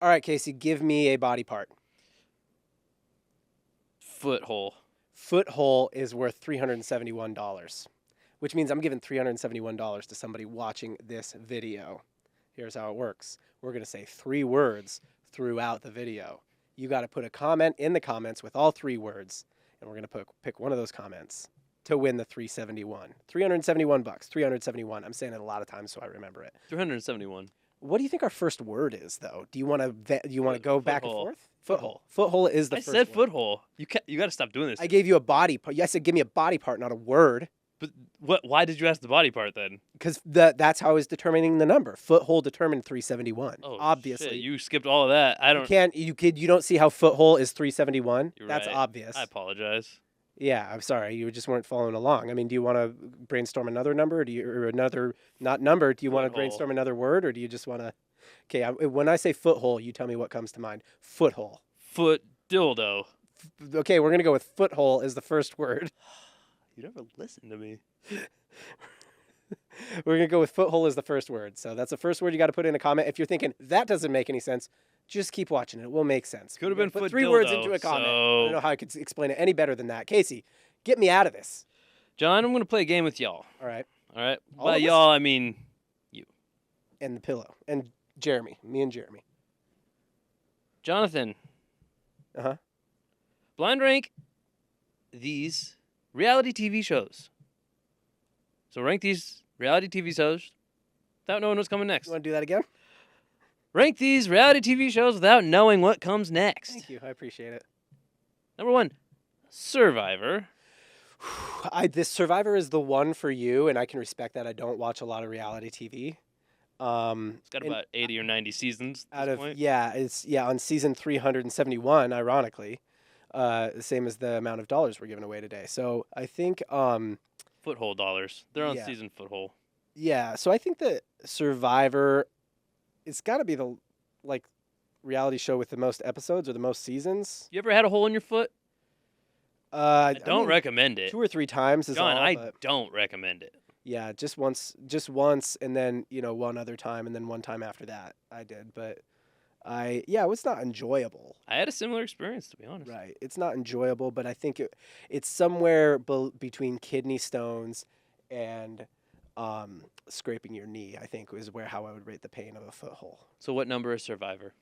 All right, Casey, give me a body part. Foothole. Foothole is worth $371, which means I'm giving $371 to somebody watching this video. Here's how it works. We're going to say 3 words throughout the video. You got to put a comment in the comments with all 3 words, and we're going to pick one of those comments to win the 371. 371 bucks. 371. I'm saying it a lot of times so I remember it. 371. What do you think our first word is, though? Do you want to go back and Foothold. forth? Foothole. Foothole is the I first said word. foothole. You got to stop doing this. I gave you a body part. You said give me a body part, not a word. But why did you ask the body part then? Because that's how I was determining the number. Foothole determined 371. Oh, obviously. shit, you skipped all of that. I don't. You don't see how foothole is 371? You're That's right. obvious. I apologize. Yeah, I'm sorry. You just weren't following along. I mean, do you want to brainstorm another number? Or another, not number, do you want to Foothole. brainstorm another word? Or do you just want to... Okay, when I say foothole, you tell me what comes to mind. Foothole. Foot dildo. Okay, we're going to go with foothole as the first word. You never listen to me. We're going to go with foothole as the first word. So that's the first word you got to put in a comment. If you're thinking, that doesn't make any sense, just keep watching it. It will make sense. Could have been put foot 3 dildo, words into a comment. I don't know how I could explain it any better than that. Casey, get me out of this. John, I'm going to play a game with y'all. All right. All right? All By of us? y'all, I mean you. And the pillow. And Jeremy. Me and Jeremy. Jonathan, Uh-huh. blind rank these reality TV shows. So rank these reality TV shows without knowing what's coming next. You want to do that again? Rank these reality TV shows without knowing what comes next. Thank you. I appreciate it. Number 1, Survivor. This Survivor is the one for you, and I can respect that. I don't watch a lot of reality TV. It's got about 80 or 90 seasons at this point. It's on season 371, ironically, the same as the amount of dollars we're giving away today. So I think Foothold dollars. They're on Yeah. season Foothold. yeah, so I think that Survivor, it's got to be the reality show with the most episodes or the most seasons. You ever had a hole in your foot? I Don't mean, recommend it. 2 or 3 times is John, all. I But don't recommend it. yeah, just once, and then one other time, and then one time after that I did. But it was not enjoyable. I had a similar experience, to be honest. Right, it's not enjoyable, but I think it's somewhere between kidney stones and scraping your knee. I think is how I would rate the pain of a foothole. So what number is Survivor?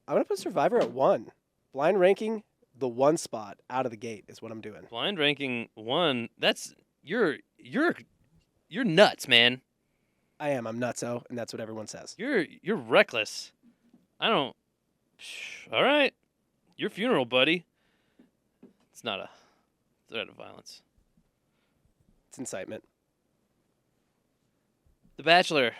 I'm gonna put Survivor at 1. Blind ranking, the 1 spot out of the gate is what I'm doing. Blind ranking 1. That's you're nuts, man. I am. I'm nutso, and that's what everyone says. You're reckless. I don't. All right, your funeral, buddy. It's not a threat of violence. It's incitement. The Bachelor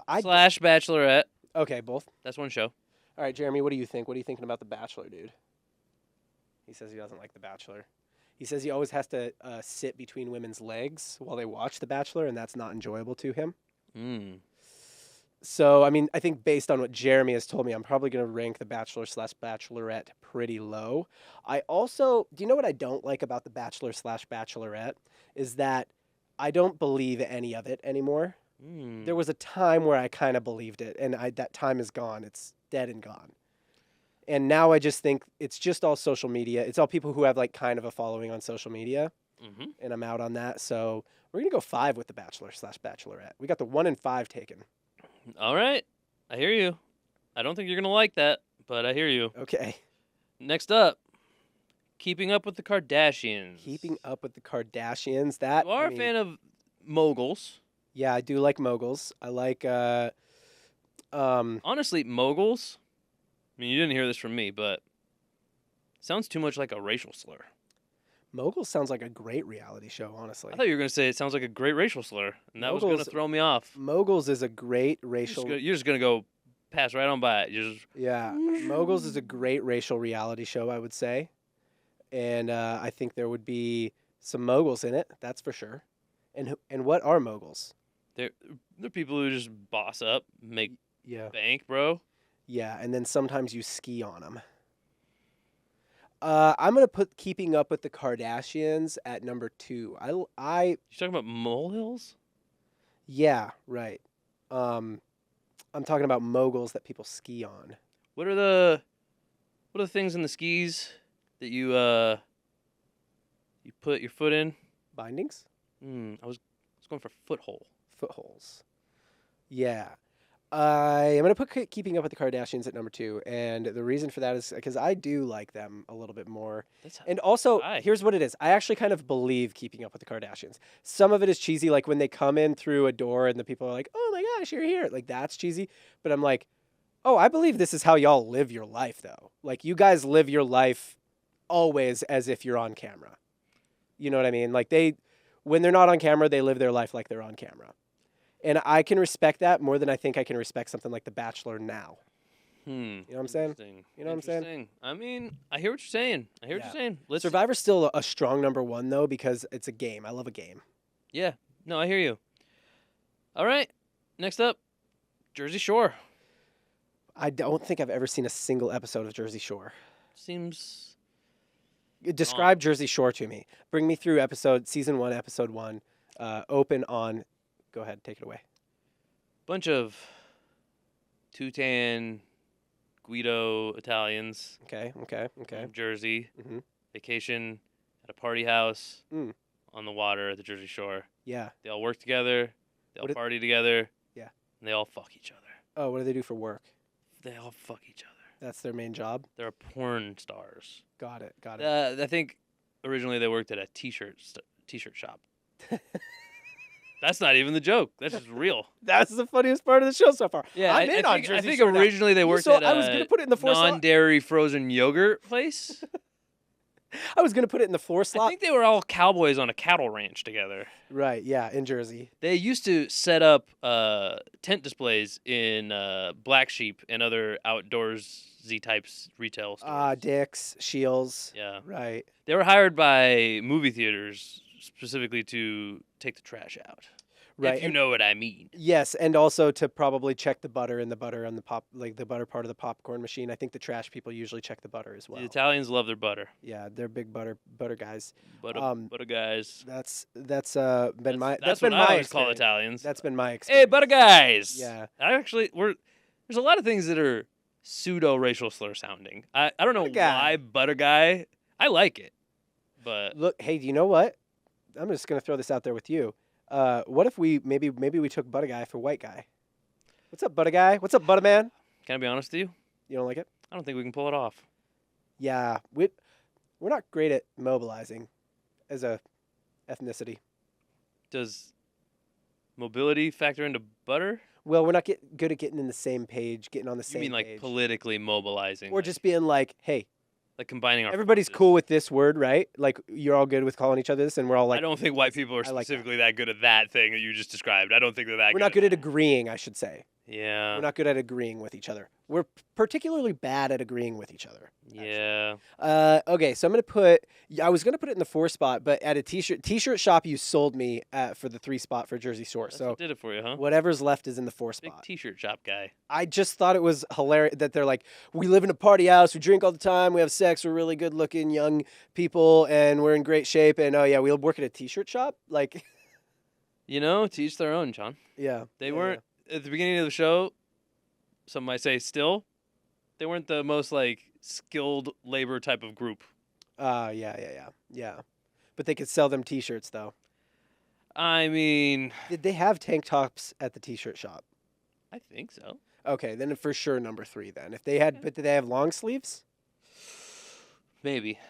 I slash Bachelorette. Okay, both. That's one show. All right, Jeremy, what do you think? What are you thinking about The Bachelor, dude? He says he doesn't like The Bachelor. He says he always has to sit between women's legs while they watch The Bachelor, and that's not enjoyable to him. So, I mean, I think based on what Jeremy has told me, I'm probably going to rank The Bachelor slash Bachelorette pretty low. I also, do you know what I don't like about The Bachelor slash Bachelorette? Is that I don't believe any of it anymore. There was a time where I kind of believed it, and that time is gone. It's dead and gone. And now I just think it's just all social media. It's all people who have kind of a following on social media, and I'm out on that. So we're going to go 5 with The Bachelor slash Bachelorette. We got the 1 and 5 taken. All right, I hear you. I don't think you're gonna like that, but I hear you. Okay. Next up, Keeping Up with the Kardashians. Keeping Up with the Kardashians. That You are a fan of moguls. Yeah, I do like moguls. I like Honestly, moguls. I mean, you didn't hear this from me, but sounds too much like a racial slur. moguls sounds like a great reality show, honestly. I thought you were gonna say it sounds like a great racial slur, and that was gonna throw me off. Moguls is a great racial You're just gonna go pass right on by it. Yeah. Moguls is a great racial reality show, I would say. And I think there would be some moguls in it, that's for sure. And what are moguls? They're people who just boss up, make Yeah. bank, bro. Yeah, and then sometimes you ski on them. I'm gonna put Keeping Up with the Kardashians at number 2. You talking about molehills? Yeah, right. I'm talking about moguls that people ski on. What are the things in the skis that you put your foot in? Bindings? I was going for foothole. Footholes. Yeah. I am going to put Keeping Up with the Kardashians at number 2. And the reason for that is because I do like them a little bit more. That's And also, high. here's what it is. I actually kind of believe Keeping Up with the Kardashians. Some of it is cheesy, like when they come in through a door and the people are like, oh my gosh, you're here. Like, that's cheesy. But I'm like, oh, I believe this is how y'all live your life, though. Like, you guys live your life always as if you're on camera. You know what I mean? Like, when they're not on camera, they live their life like they're on camera. And I can respect that more than I think I can respect something like The Bachelor now. You know what I'm saying? You know what I'm saying? I mean, I hear what you're saying. I hear what you're saying. Survivor's still a strong number 1, though, because it's a game. I love a game. Yeah. No, I hear you. All right. Next up, Jersey Shore. I don't think I've ever seen a single episode of Jersey Shore. Seems... Describe Jersey Shore to me. Bring me through season 1, episode 1. Open on... Go ahead, take it away. Bunch of Tutan, Guido Italians. Okay. From Jersey. Mm-hmm. Vacation at a party house Mm. on the water at the Jersey Shore. Yeah. They all work together. They all party together. Yeah. And they all fuck each other. Oh, what do they do for work? They all fuck each other. That's their main job? They're porn stars. Got it. I think originally they worked at a t-shirt shop. That's not even the joke. That's just real. That's the funniest part of the show so far. Yeah, I'm in on I Jersey think Shore now. originally they worked at I was gonna put it in the 4 slot. non-dairy frozen yogurt place. I was gonna put it in the 4 slot. I think they were all cowboys on a cattle ranch together. Right, yeah, in Jersey. They used to set up tent displays in Black Sheep and other outdoorsy types retail stores. Dick's, Shields. Yeah. Right. They were hired by movie theaters specifically to take the trash out. Right. If you know what I mean. Yes, and also to probably check the butter and the butter on the the butter part of the popcorn machine. I think the trash people usually check the butter as well. The Italians love their butter. Yeah, they're big butter guys. Butter guys. That's been my That's been what I my always call experience. Italians. That's been my Hey, experience. butter guys. Yeah. There's a lot of things that are pseudo racial slur sounding. I don't know Butter guy. why butter guy. I like it, but Look, hey, do you know what? I'm just gonna throw this out there with you. What if we maybe we took butter guy for white guy? What's up, butter guy? What's up, butter man? can I be honest with you? You don't like it? I don't think we can pull it off. Yeah, we're not great at mobilizing as a ethnicity. Does mobility factor into butter? Well, we're not good at getting in the same page, getting on the You same mean like page. politically mobilizing? Or like, just being like, hey, like combining our everybody's forces? cool with this word, right? Like, you're all good with calling each other this, and we're all like, I don't think white people are I like that. specifically that good at that thing that you just described. I don't think they're that we're good. not good at agreeing, I should say. Yeah. We're not good at agreeing with each other. We're particularly bad at agreeing with each other. Yeah. Okay, so I was gonna put it in the 4 spot, but at a t-shirt shop, you sold me for the 3 spot for Jersey Shore. That's So what did it for you, huh? whatever's left is in the 4 Big spot. t-shirt shop guy. I just thought it was hilarious that they're like, we live in a party house, we drink all the time, we have sex, we're really good looking young people, and we're in great shape. And oh yeah, we work at a t-shirt shop. Like, You know, to each their own, John. yeah, They weren't at the beginning of the show. Some might say still, they weren't the most like skilled labor type of group. Yeah. But they could sell them t-shirts though. I mean, Did they have tank tops at the t-shirt shop? I think so. Okay, then for sure number 3 then. If they had, but did they have long sleeves? Maybe.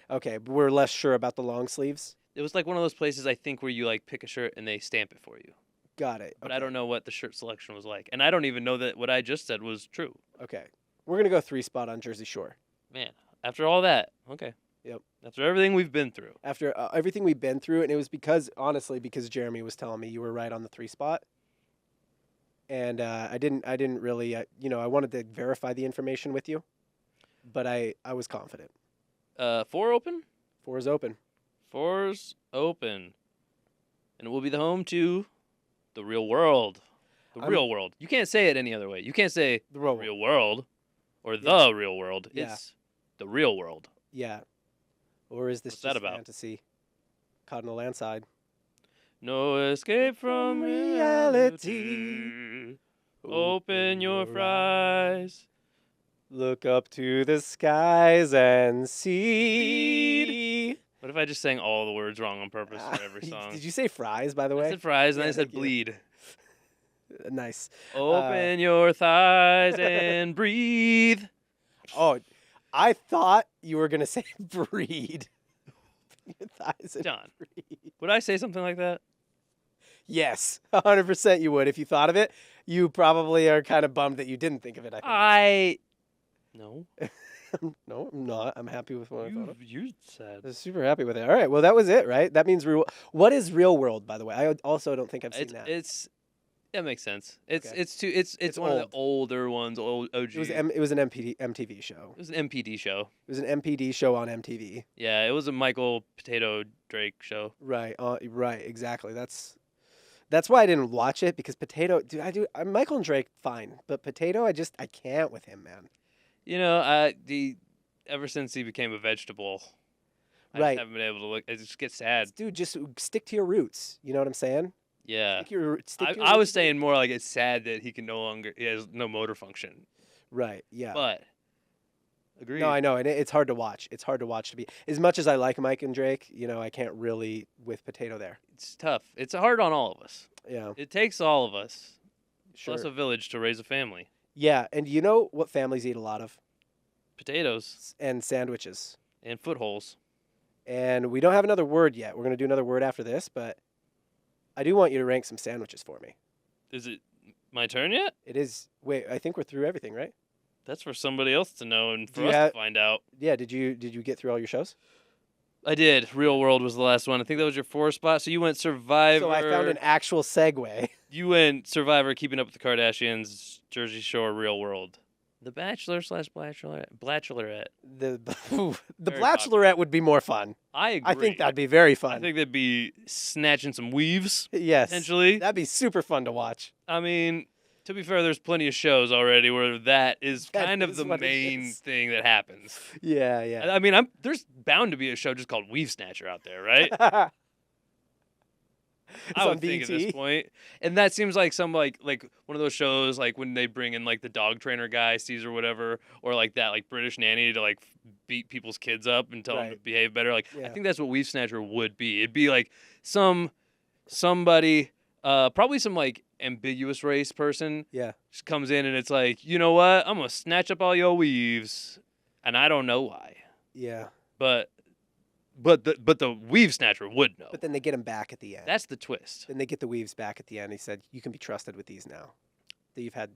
Okay, but we're less sure about the long sleeves. It was like one of those places I think where you like pick a shirt and they stamp it for you. Got it. But I don't know what the shirt selection was like. And I don't even know that what I just said was true. Okay. We're going to go 3 spot on Jersey Shore. Man, after all that, okay. Yep. After everything we've been through. After everything we've been through, and it was honestly, because Jeremy was telling me you were right on the 3 spot. And I didn't really, I wanted to verify the information with you, but I was confident. 4 open? 4 is open. 4's open. And it will be the home to the real world. Real world. You can't say it any other way. You can't say The real real world or the real world. Yeah. It's the real world. Yeah. Or is this What's that just about? fantasy? Caught in a landslide. No escape from reality. Open your fries. Look up to the skies and see. What if I just sang all the words wrong on purpose for every song? Did you say fries, by the I way? said fries and Yeah, I said thank you. bleed. Nice. Open your thighs and breathe. Oh, I thought you were going to say breed. Your thighs and John. breed. Would I say something like that? Yes, 100% you would. If you thought of it, you probably are kind of bummed that you didn't think of it, I think. No. No, I'm not. I'm happy with what I thought of. You're sad. I was super happy with it. All right, well, that was it, right? That means what is Real World, by the way? I also don't think I've seen that. That makes sense. It's Okay. it's one of the older ones, old OG. It was an MTV show. It was an MPD show. It was an MPD show on MTV. Yeah, it was a Michael Potato Drake show. Right. Right. Exactly. That's why I didn't watch it, because Potato. Michael and Drake fine, but Potato, I can't with him, man. You know, ever since he became a vegetable, I Right. just haven't been able to look. I just get sad. Dude, just stick to your roots. You know what I'm saying? Yeah. Stick your I was roots. saying more like it's sad that he has no motor function. Right. Yeah. But agreed. No, I know, and it's hard to watch. It's hard to watch, to be as much as I like Mike and Drake. I can't really with Potato there. It's tough. It's hard on all of us. Yeah. It takes all of us, Sure. plus a village, to raise a family. Yeah, and you know what families eat a lot of? Potatoes And sandwiches. and footholes. And we don't have another word yet. We're going to do another word after this, but I do want you to rank some sandwiches for me. Is it my turn yet? It is. Wait, I think we're through everything, right? That's for somebody else to know and Do for you us have- to find out. Yeah, did you get through all your shows? I did. Real World was the last one. I think that was your 4 spot. So you went Survivor. So I found an actual segue. You went Survivor, Keeping Up with the Kardashians, Jersey Shore, Real World. The Bachelor / Bachelorette. The Very Bachelorette would be more fun. I agree. I think that'd be very fun. I think they'd be snatching some weaves, yes. potentially. That'd be super fun to watch. I mean, to be fair, there's plenty of shows already where that is That kind of is the what it main is. thing that happens. Yeah, yeah. I mean, there's bound to be a show just called Weave Snatcher out there, right? I on would think at this BT. point. And that seems like some like one of those shows like when they bring in like the dog trainer guy, Caesar or like that like British nanny to like beat people's kids up and tell them to Right. behave better. Like I Yeah. think that's what Weave Snatcher would be. It'd be like somebody probably some like ambiguous race person Yeah. just comes in and it's like, you know what? I'm gonna snatch up all your weaves. And I don't know why. Yeah. But the weave snatcher would know. But then they get him back at the end. That's the twist. Then they get the weaves back at the end. He said, "You can be trusted with these now." That you've had.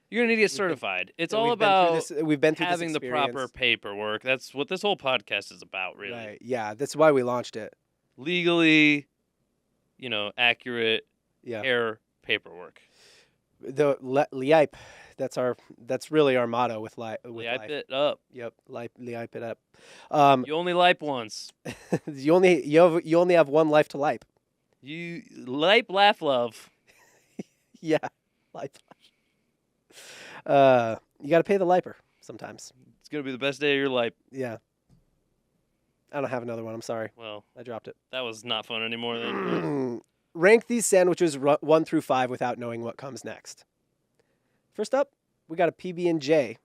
You're gonna need to get been- certified. It's that all we've been through about this- we've been through having this the proper experience. paperwork. That's what this whole podcast is about, really. Right. Yeah. That's why we launched it. Legally, accurate Yeah. hair paperwork. The Lipe. That's really our motto with life. Lipe it up. Yep. Lipe it up. You only lipe once. you only have one life to lipe. You lipe, laugh, love. Yeah. Lipe. You got to pay the liper sometimes. It's gonna be the best day of your life. Yeah. I don't have another one. I'm sorry. Well, I dropped it. that was not fun anymore. Then Rank these sandwiches 1 through 5 without knowing what comes next. First up, we got a PB&J.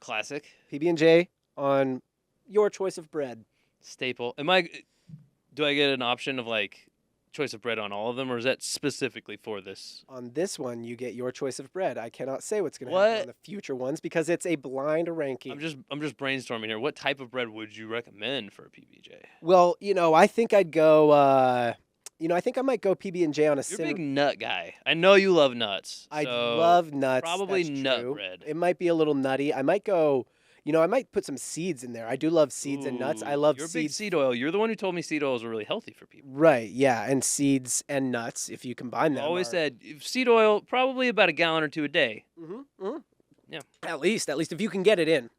classic PB&J on your choice of bread. staple. Do I get an option of like choice of bread on all of them, or is that specifically for this? On this one, you get your choice of bread. I cannot say what's going to What? happen on the future ones because it's a blind ranking. I'm just brainstorming here. What type of bread would you recommend for a PBJ? Well, I think I'd go. I think I might go PB&J on a. You're a big nut guy. I know you love nuts. I so love nuts. probably that's nut true. bread. It might be a little nutty. I might go. I might put some seeds in there. I do love seeds and nuts. I Ooh, love you're a big seeds. seed oil. You're the one who told me seed oils are really healthy for people. Right. Yeah, and seeds and nuts if you combine them. Always said seed oil probably about a gallon or two a day. Mm-hmm. Yeah. At least if you can get it in,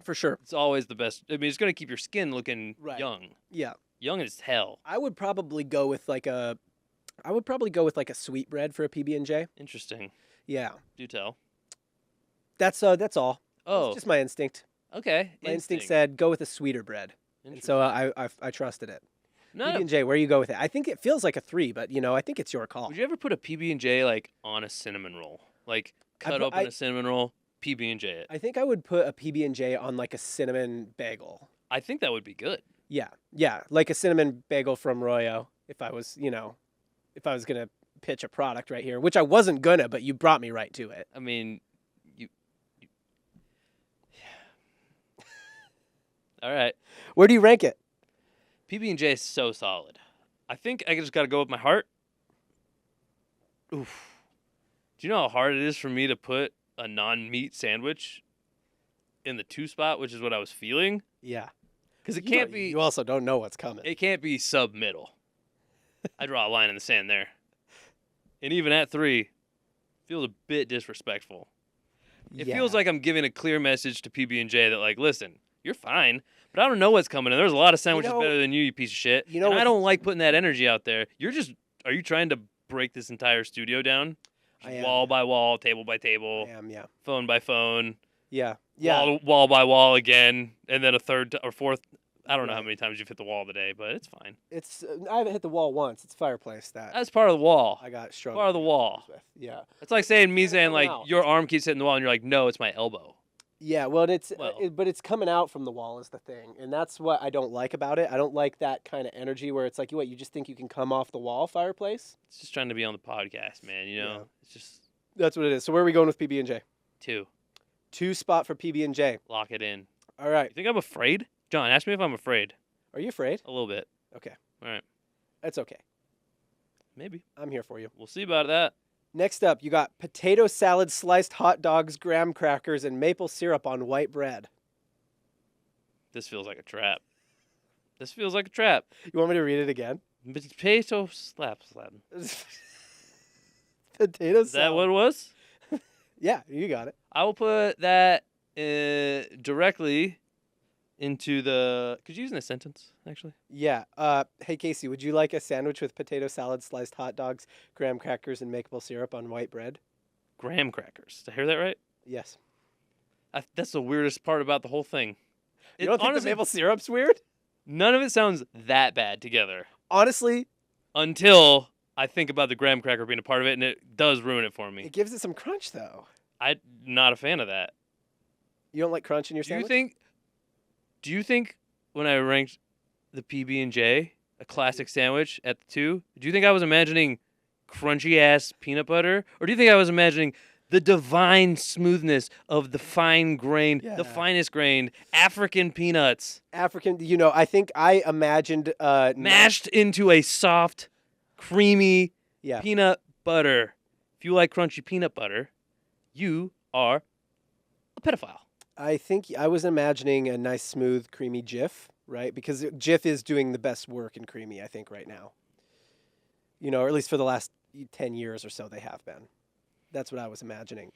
for sure. It's always the best. I mean, it's going to keep your skin looking Right. young. Yeah. Young as hell. I would probably go with like a sweet bread for a PB&J. Interesting. Yeah. Do tell. That's all. Oh, It's just my instinct. okay. My instinct said go with a sweeter bread, and so I trusted it. no, PB&J, where you go with it? I think it feels like a 3, but I think it's your call. Would you ever put a PB&J like on a cinnamon roll? Like cut put, open a cinnamon roll, PB&J it. I think I would put a PB&J on like a cinnamon bagel. I think that would be good. Yeah, like a cinnamon bagel from Royo. If I was, if I was gonna pitch a product right here, which I wasn't gonna, but you brought me right to it. I mean, you all right. Where do you rank it? PB&J is so solid. I think I just got to go with my heart. Oof. Do you know how hard it is for me to put a non-meat sandwich in the 2 spot, which is what I was feeling? Yeah, Because it can't be. You also don't know what's coming. It can't be sub-middle. I draw a line in the sand there. And even at 3, feels a bit disrespectful. It feels like I'm giving a clear message to PB&J that, like, listen, you're fine, but I don't know what's coming. And there's a lot of sandwiches better than you piece of shit. And I don't like putting that energy out there. Are you trying to break this entire studio down? Wall by wall, table by table. I am, yeah. Phone by phone. Yeah. Wall by wall again, and then a third or fourth. I don't know how many times you've hit the wall today, but it's fine. I haven't hit the wall once. It's fireplace That's part of the wall. I got strong. Part of the wall. Yeah. It's like saying like your arm keeps hitting the wall, and you're like, no, it's my elbow. Yeah, well, but it's coming out from the wall is the thing, and that's what I don't like about it. I don't like that kind of energy where it's like, you just think you can come off the wall, fireplace. It's just trying to be on the podcast, man. Yeah. It's just that's what it is. So where are we going with PB&J? 2. 2 spot for PB&J. Lock it in. All right. You think I'm afraid? John, ask me if I'm afraid. Are you afraid? A little bit. Okay. All right. That's okay. Maybe. I'm here for you. We'll see about that. Next up, you got potato salad, sliced hot dogs, graham crackers, and maple syrup on white bread. This feels like a trap. You want me to read it again? Potato slap. Potato salad. Is that what it was? Yeah, you got it. I will put that directly into the. Could you use in a sentence, actually? Yeah. Hey, Casey, would you like a sandwich with potato salad, sliced hot dogs, graham crackers, and maple syrup on white bread? Graham crackers. Did I hear that right? Yes. That's the weirdest part about the whole thing. You don't think the maple syrup's weird? None of it sounds that bad together. Honestly. Until I think about the graham cracker being a part of it, and it does ruin it for me. It gives it some crunch, though. I'm not a fan of that. You don't like crunch in your sandwich? Do you think when I ranked the PB&J, a classic sandwich, at the 2, do you think I was imagining crunchy-ass peanut butter? Or do you think I was imagining the divine smoothness of the the finest grained African peanuts? I think I imagined... mashed into a soft, creamy peanut butter. If you like crunchy peanut butter, you are a pedophile. I think I was imagining a nice, smooth, creamy Jif, right? Because Jif is doing the best work in creamy, I think, right now. Or at least for the last 10 years or so they have been. That's what I was imagining.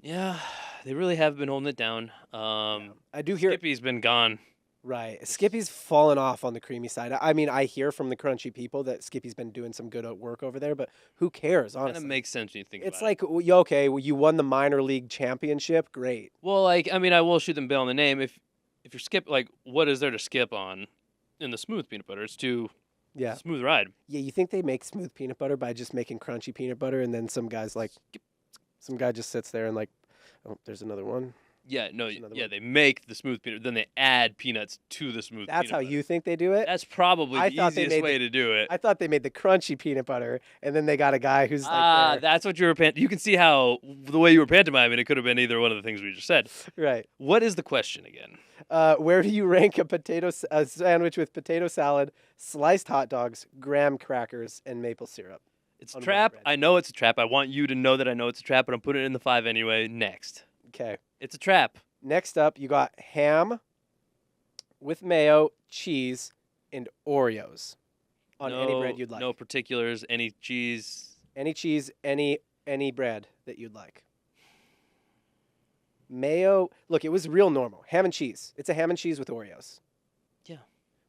Yeah, they really have been holding it down. I do hear Skippy's been gone. Right. Skippy's fallen off on the creamy side. I mean, I hear from the crunchy people that Skippy's been doing some good work over there, but who cares, honestly? Kind of makes sense when you think it's about it. It's like, okay, well, you won the minor league championship. Great. Well, I will shoot them bill on the name. If you're what is there to skip on in the smooth peanut butter? It's too smooth ride. Yeah, you think they make smooth peanut butter by just making crunchy peanut butter, and then some guy just sits there and there's another one. Yeah, no, they make the smooth peanut, then they add peanuts to the smooth peanut butter. That's how you think they do it? That's probably the easiest way to do it. I thought they made the crunchy peanut butter, and then they got a guy who's like... that's what you were... You can see how, the way you were pantomiming, it could have been either one of the things we just said. Right. What is the question again? Where do you rank a sandwich with potato salad, sliced hot dogs, graham crackers, and maple syrup? It's a trap. I know it's a trap. I want you to know that I know it's a trap, but I'm putting it in the 5 anyway. Next. Okay. It's a trap. Next up, you got ham with mayo, cheese, and Oreos on any bread you'd like. No particulars, any cheese. Any cheese, any bread that you'd like. Mayo, look, it was real normal. Ham and cheese. It's a ham and cheese with Oreos. Yeah.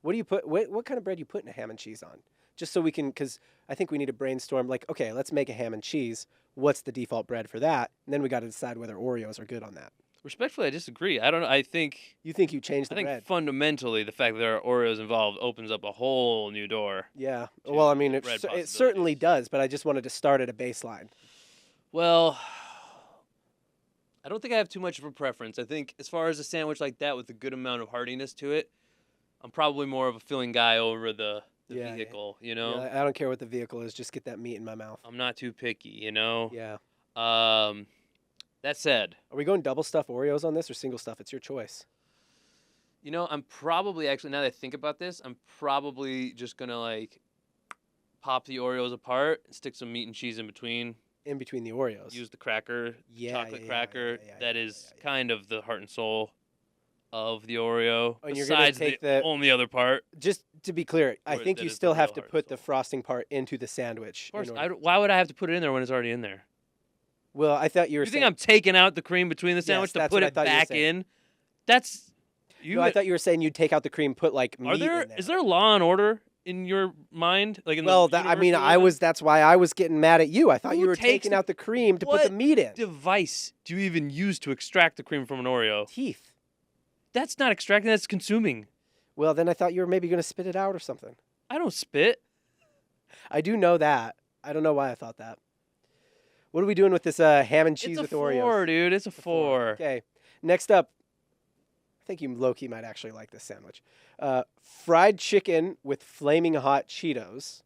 What do you put? What kind of bread you putting a ham and cheese on? Just so we can, because I think we need to brainstorm, okay, let's make a ham and cheese. What's the default bread for that? And then we got to decide whether Oreos are good on that. Respectfully, I disagree. I don't know. I think... You think you changed the bread? I think fundamentally the fact that there are Oreos involved opens up a whole new door. Yeah. Well, I mean, it certainly does, but I just wanted to start at a baseline. Well, I don't think I have too much of a preference. I think as far as a sandwich like that with a good amount of heartiness to it, I'm probably more of a filling guy over the Yeah, vehicle, you yeah. know? I don't care what the vehicle is, just get that meat in my mouth. I'm not too picky, you know? Yeah. That said, Are we going double stuff Oreos on this or single stuff? It's your choice. you know, I'm probably actually, now that I think about this, I'm probably just going to like pop the Oreos apart, stick some meat and cheese in between, In between the Oreos. use the cracker, Yeah, chocolate yeah, cracker. yeah, That yeah, is yeah. kind of the heart and soul of the Oreo. And you're gonna Besides take the only other part. Just to be clear, I Or think that you is the still have real to heart and put the soul. frosting part into the sandwich. Of course, in order. why would I have to put it in there when it's already in there? Well, I thought you were You saying. think I'm taking out the cream between the sandwich to that's put what I it thought you were back saying. in? That's No, I thought you were saying you'd take out the cream, put like meat in there. Is there law and order in your mind? Like in Well, the I mean, universe we live in? that's why I was getting mad at you. I thought Who you were takes taking the- out the cream to put the What meat in. device do you even use to extract the cream from an Oreo? Teeth. That's not extracting, that's consuming. Well, then I thought you were maybe going to spit it out or something. I don't spit. I do know that. I don't know why I thought that. What are we doing with this ham and cheese It's a with Oreos? 4, dude. It's a 4. Okay. Next up, I think you low-key might actually like this sandwich. Fried chicken with flaming hot Cheetos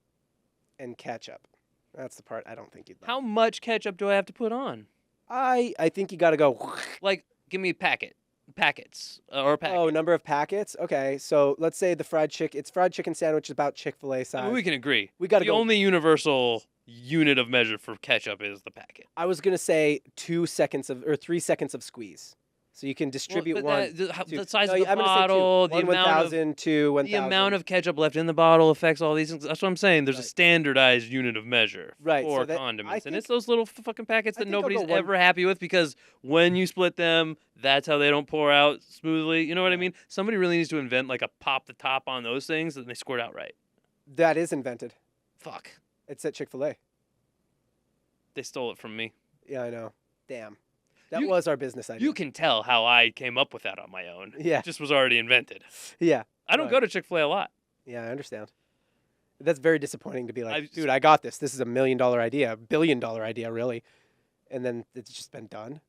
and ketchup. That's the part I don't think you'd like. How much ketchup do I have to put on? I think you got to go. Like, give me packets, or a packet. Oh, number of packets? Okay. So let's say the fried chicken. It's fried chicken sandwich about Chick-fil-A size. I mean, we can agree. We gotta the go- only universal unit of measure for ketchup is the packet. I was going to say 3 seconds of squeeze. So you can distribute But one. the size No, of the I'm gonna say two. bottle, the One amount of 1,000, two 1,000. the amount of ketchup left in the bottle affects all these things. That's what I'm saying. There's a Right. standardized unit of measure Right, so for that- I condiments, and think- it's those little fucking packets I that think I'll go nobody's one- ever happy with because when you split them, that's how they don't pour out smoothly. You know what I Yeah. mean? Somebody really needs to invent like a pop the top on those things, and they squirt out right. That is invented. Fuck, It's at Chick-fil-A. they stole it from me. Yeah, I know. Damn. That You- was our business idea. You can tell how I came up with that on my own. Yeah. It just was already invented. Yeah. I don't Right. go to Chick-fil-A a lot. Yeah, I understand. That's very disappointing to be like, I've- dude, I got this. This is $1 million idea, $1 billion idea, really. And then it's just been done.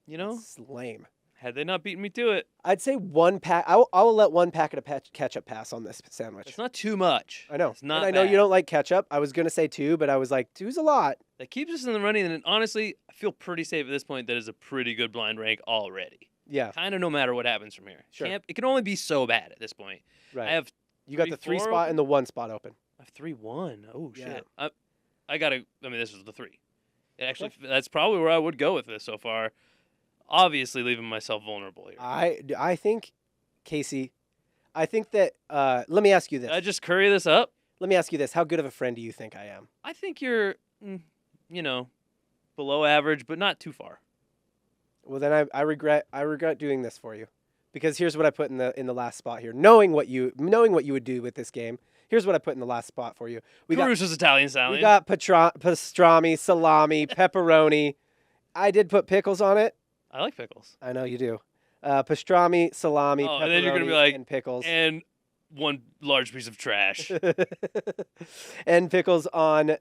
You know, It's lame. had they not beaten me to it, I'd say one pack. I will let one packet of ketchup pass on this sandwich. it's not too much. I know. It's not And I know bad. you don't like ketchup. I was going to say 2, but I was like, 2's a lot. That keeps us in the running, and honestly, I feel pretty safe at this point. That is a pretty good blind rank already. Yeah, Kind of no matter what happens from here. Sure. It can only be so bad at this point. right. I have You got the 3 4 spot open? and the 1 spot open. 3-1. Oh Yeah. shit. I gotta. I mean, this is the 3. It actually, that's probably where I would go with this so far. Obviously, leaving myself vulnerable here. I think, Casey, I think that, let me ask you this. Did I just curry this up? Let me ask you this. How good of a friend do you think I am? I think you're, you know, below average, but not too far. Well, then I regret doing this for you, because here's what I put in the last spot here. Knowing what you would do with this game, here's what I put in the last spot for you. Caruso's Italian We Stallion. got pastrami, salami, pepperoni. I did put pickles on it. I like pickles. I know you do. Pastrami, salami, Oh, pepperoni, and then you're gonna be like, and pickles. And one large piece of trash. And pickles on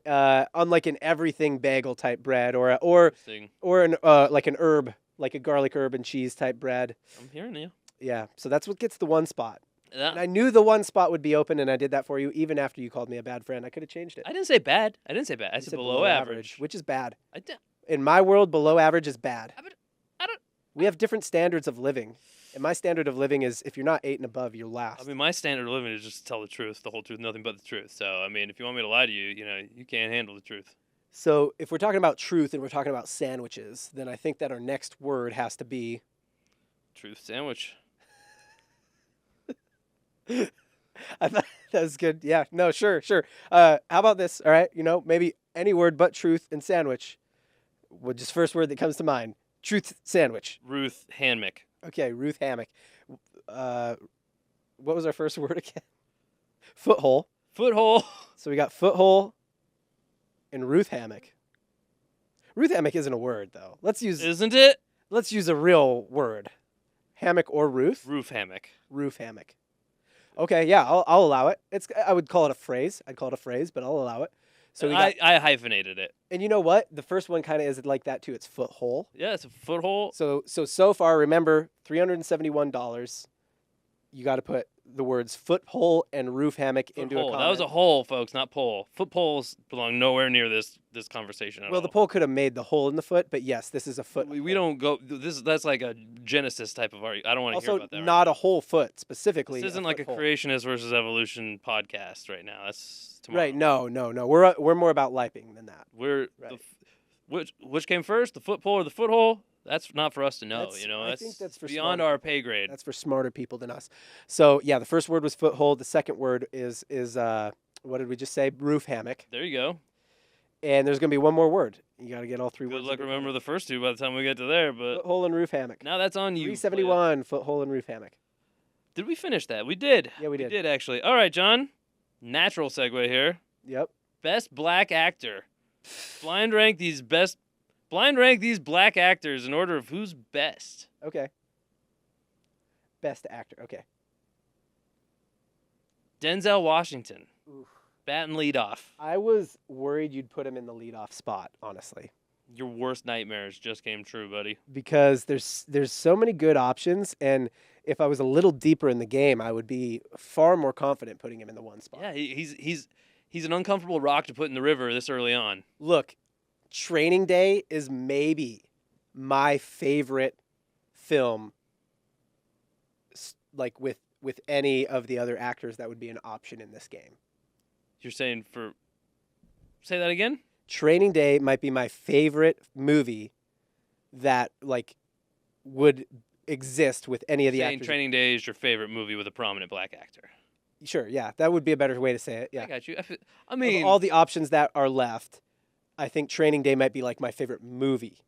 like an everything bagel type bread, or Interesting. an like an herb, like a garlic herb and cheese type bread. I'm hearing you. Yeah, so that's what gets the 1 spot. That- And I knew the 1 spot would be open, and I did that for you, even after you called me a bad friend. I could have changed it. I didn't say bad. I You said said below average. which is bad. I did. In my world, below average is bad. I don't. We have different standards of living. And my standard of living is if you're not 8 and above, you're last. I mean, my standard of living is just to tell the truth, the whole truth, nothing but the truth. So, I mean, if you want me to lie to you, you can't handle the truth. So if we're talking about truth and we're talking about sandwiches, then I think that our next word has to be. Truth sandwich. I thought that was good. Yeah, no, sure. How about this? All right, maybe any word but truth and sandwich. Well, just first word that comes to mind. Truth sandwich. Ruth Hanmick. Okay, Ruth Hammock. What was our first word again? Foothole. Foothole. So we got foothole and Ruth Hammock. Ruth Hammock isn't a word though. Let's use Isn't it? a real word. Hammock or Ruth? Roof hammock. Roof hammock. Okay, yeah, I'll allow it. I would call it a phrase. I'd call it a phrase, but I'll allow it. So we got, I hyphenated it. and you know what? The first one kind of is like that too. It's foothole. Yeah, it's a foothold. So far, remember, $371. You got to put the words foothole and roof hammock into a Foothold. comment. That was a hole, folks, not pole. Foot poles belong nowhere near this conversation at Well, all. the pole could have made the hole in the foot, but yes, this is a foot. We don't go. That's like a Genesis type of argument. I don't want to hear Also, about that. not a whole foot specifically. This isn't like a foothole. creationist versus evolution podcast right now. That's tomorrow. Right? No. We're more about liping than that. We're Right. which came first, the foot pole or the foothole? That's not for us to know. That's- You know, I think that's for beyond smarter our people. pay grade. That's for smarter people than us. So yeah, the first word was foothold. The second word is what did we just say? Roof hammock. There you go. And there's gonna be one more word. You got to get all three Good words. luck into remember one. the first two by the time we get to there. But Foothole and roof hammock. now that's on you. 371 foothole and roof hammock. Did we finish that? We did. Yeah, we did. We did actually. All right, John. Natural segue here. Yep. Best black actor. Blind rank these black actors in order of who's best. Okay. Best actor. Okay. Denzel Washington. Oof. Bat and lead off. I was worried you'd put him in the leadoff spot, honestly, Your worst nightmares just came true, buddy. because there's so many good options, and if I was a little deeper in the game, I would be far more confident putting him in the one spot. Yeah, he's an uncomfortable rock to put in the river this early on. Look, Training Day is maybe my favorite film, like with any of the other actors that would be an option in this game. You're saying say that again? Training Day might be my favorite movie that like would exist with any of the Saying actors. Training Day is your favorite movie with a prominent black actor. Sure, yeah, that would be a better way to say it. I Yeah, got you. I of mean, all the options that are left, I think Training Day might be like my favorite movie.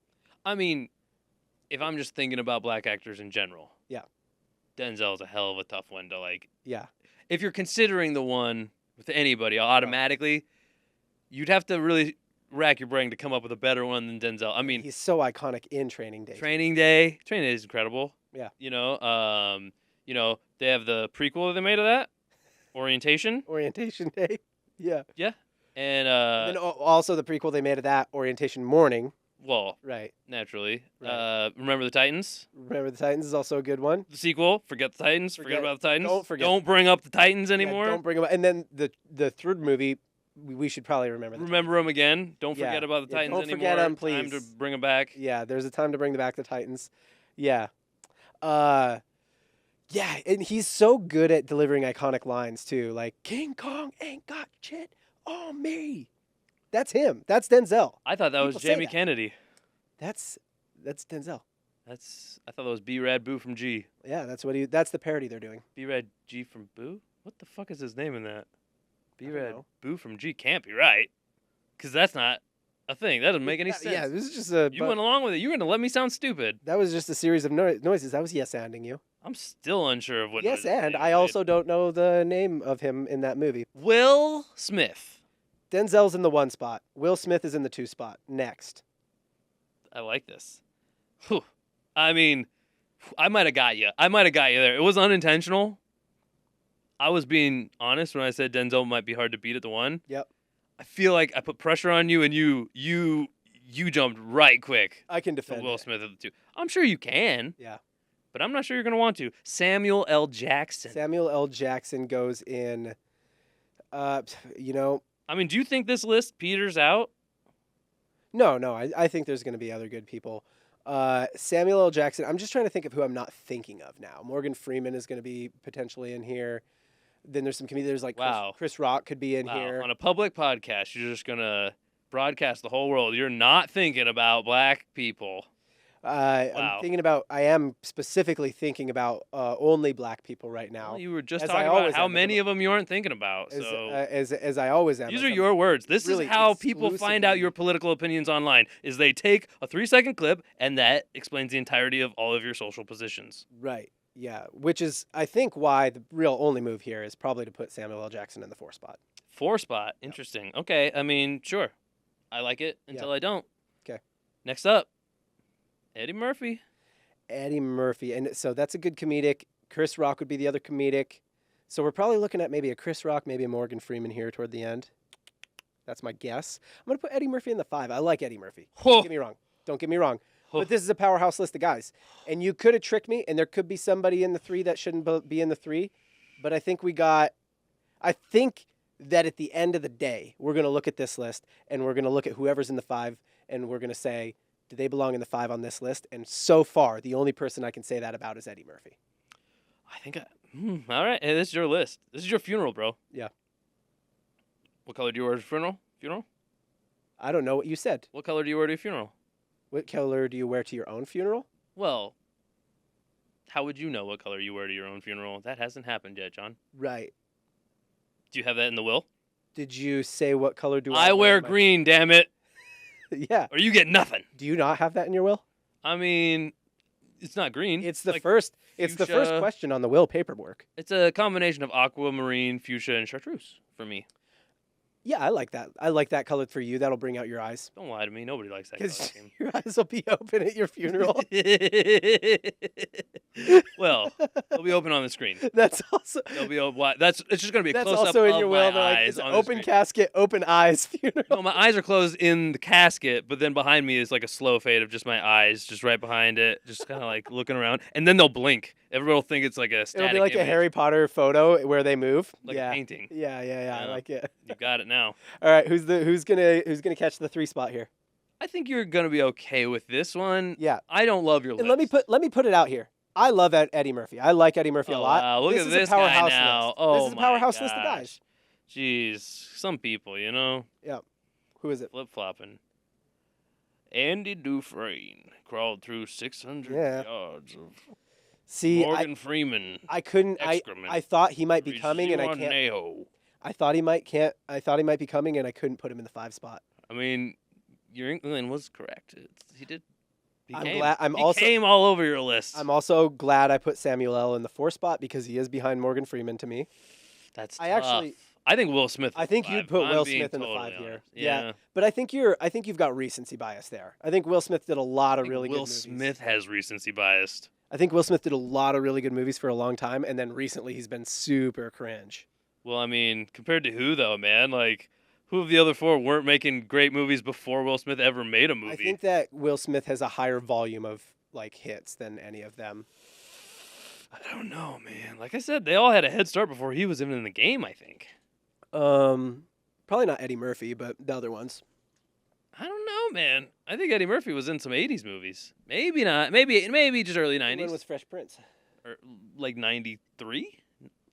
if I'm just thinking about black actors in general, Yeah. Denzel's a hell of a tough one to like. Yeah, If you're considering the one with anybody automatically, you'd have to really rack your brain to come up with a better one than Denzel. I mean, he's so iconic in Training Day. Training Day is incredible. Yeah. You know, they have the prequel they made of that, Orientation. Orientation Day. Yeah. And And then also the prequel they made of that, Orientation Morning. well, Right. naturally, Right. Remember the Titans. Remember the Titans is also a good one. The sequel, Forget the Titans. Forget about the Titans. don't forget- Don't bring up the Titans Yeah, anymore. don't bring them up. And then the third movie, we should probably remember. Remember them again. Don't Yeah. forget about the Yeah, Titans don't anymore. forget 'em, Time to please. bring them back. Yeah, there's a time to bring back the Titans. Yeah. Yeah, and he's so good at delivering iconic lines too, like King Kong ain't got shit on me. That's him. That's Denzel. I thought that was People say Jamie that. Kennedy. That's Denzel. I thought that was B Rad Boo from G. Yeah, that's the parody they're doing. B Rad G from Boo? What the fuck is his name in that? B don't Rad know. Boo from G can't be right. Because that's not a thing. That doesn't make any Yeah, sense. Yeah, this is just a You went along with it. You're going to let me sound stupid. that was just a series of noises. That was yes-anding you. I'm still unsure of what Yes, noise and they I made. also don't know the name of him in that movie. Will Smith. Denzel's in the one spot. Will Smith is in the two spot. Next. I like this. Whew. I mean, I might have got you. There. It was unintentional. I was being honest when I said Denzel might be hard to beat at the one. Yep. I feel like I put pressure on you, and you jumped right quick I can to defend Will it. Smith at the two. I'm sure you can, Yeah. but I'm not sure you're gonna want to. Samuel L. Jackson. Samuel L. Jackson goes in. You know, I mean, do you think this list peters out? no. I think there's going to be other good people. Samuel L. Jackson. I'm just trying to think of who I'm not thinking of now. Morgan Freeman is going to be potentially in here. Then there's some comedians like Wow. Chris Rock could be in Wow. here. On a public podcast, you're just gonna broadcast the whole world. You're not thinking about black people. Wow. I am specifically thinking about only black people right now. Well, you were just as talking I about always how am, many of them you aren't thinking about. as, So as I always am. these as are I'm your words. This really is how people find out exclusively- your political opinions online. Is they take a 3-second clip and that explains the entirety of all of your social positions. Right. Yeah. Which is, I think, why the real only move here is probably to put Samuel L. Jackson in the 4 spot. 4 spot. Interesting. Okay. I mean, sure. I like it until I don't. 'Kay. Next up, Eddie Murphy. Eddie Murphy. And so that's a good comedic. Chris Rock would be the other comedic. So we're probably looking at maybe a Chris Rock, maybe a Morgan Freeman here toward the end. That's my guess. I'm gonna put Eddie Murphy in the 5. I like Eddie Murphy. Oh. Don't get me wrong. Don't get me wrong. Oh. But this is a powerhouse list of guys, and you could have tricked me, and there could be somebody in the 3 that shouldn't be in the 3. But I think that at the end of the day, we're gonna look at this list, and we're gonna look at whoever's in the 5, and we're gonna say, do they belong in the 5 on this list? And so far, the only person I can say that about is Eddie Murphy. I think. All right. Hey, this is your list. This is your funeral, bro. Yeah. What color do you wear to your funeral? I don't know what you said. What color do you wear to your funeral? What color do you wear to your own funeral? Well, how would you know what color you wear to your own funeral? That hasn't happened yet, John. Right. Do you have that in the will? Did you say what color do I wear to my- green, damn it. Yeah. Or you get nothing. Do you not have that in your will? I mean, it's not green. It's the like first. It's the first fuchsia. question on the will paperwork. It's a combination of aquamarine, fuchsia, and chartreuse for me. Yeah, I like that. I like that color for you. That'll bring out your eyes. Don't lie to me. Nobody likes that color Because scheme. your eyes will be open at your funeral. Well, they'll be open on the screen. That's also. They'll be open. It's just gonna be a That's close up also in of your my will. They're like, eyes it's an on the open screen. casket, open eyes funeral. No, my eyes are closed in the casket, but then behind me is like a slow fade of just my eyes, just right behind it, just kind of like looking around, and then they'll blink. Everybody will think it's like a static It'll be like a image, Harry Potter photo where they move. like yeah. a painting. Yeah. I Yeah. like it. You got it now. All right, who's gonna catch the 3 spot here? I think you're gonna be okay with this one. Yeah. I don't love your And list. let me put it out here. I love Eddie Murphy. I like Eddie Murphy a Oh, lot. wow. Look this at is this a powerhouse guy now. list. Oh, this is a my powerhouse list of gosh. guys. Jeez, some people, you know, Who is it? flip flopping. Andy Dufresne crawled through 600 Yeah. yards of See, Morgan Freeman. I couldn't. excrement. I thought he might be coming, and I can't. Rizzo. I thought he might be coming, and I couldn't put him in the 5 spot. I mean, your England was correct. He did. He I'm came. glad. He came all over your list. I'm also glad I put Samuel L. in the 4 spot because he is behind Morgan Freeman to me. That's I tough. actually- I think Will Smith. I think is you'd 5. put I'm Will being Smith in the totally 5 here. honest. Yeah. But I think you've got recency bias there. I think Will Smith did a lot I of think really Will good movies. Smith has recency bias. I think Will Smith did a lot of really good movies for a long time, and then recently he's been super cringe. Well, I mean, compared to who though, man? Like, who of the other 4 weren't making great movies before Will Smith ever made a movie? I think that Will Smith has a higher volume of like hits than any of them. I don't know, man. Like I said, they all had a head start before he was even in the game. I think. Probably not Eddie Murphy, but the other ones. I don't know, man. I think Eddie Murphy was in some '80s movies. Maybe not. Maybe just early '90s. When was Fresh Prince? Or like '93.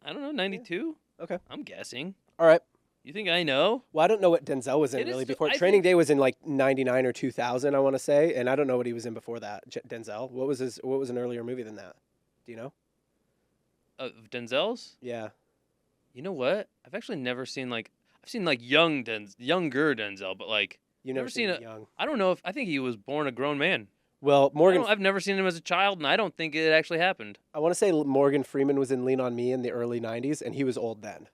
I don't know, '92. Okay. I'm guessing. All right. You think I know? Well, I don't know what Denzel was in It is really still- before. I Training think- Day was in like '99 or 2000, I want to say, and I don't know what he was in before that. Denzel. What was an earlier movie than that? Do you know? Denzel's? Yeah. You know what? I've actually never seen like I've seen like younger Denzel, but like You Never never seen seen it. Young. I don't know if I think he was born a grown man. Well, I've never seen him as a child, and I don't think it actually happened. I want to say Morgan Freeman was in Lean on Me in the early '90s, and he was old then.